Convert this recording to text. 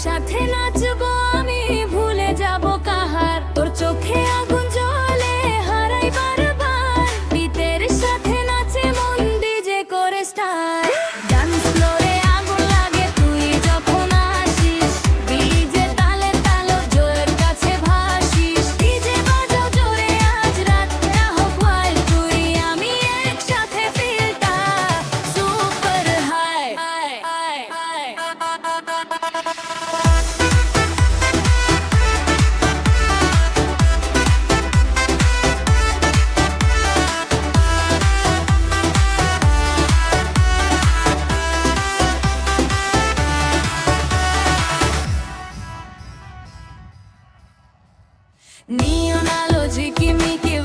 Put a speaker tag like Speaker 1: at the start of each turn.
Speaker 1: সাথে নাচবো আমি, ভুলে যাব কাহার। তোর চোখে আগুন জ্বলে হারাই বারবার, বিতের সাথে নাচে মন ডিজে করে স্টার। ডান্স ফ্লোরে আগুন লাগে তুই যখন আসিস, ডিজে তালে তালো জোয়ের কাছে ভাসিস। ডিজে বাজাও জোরে আজ রাতটা হোক ওয়াইল্ড, তুই আমি একসাথে ফিলটা সুপার হাই। নিয়ন আলো ঝিকিমিকি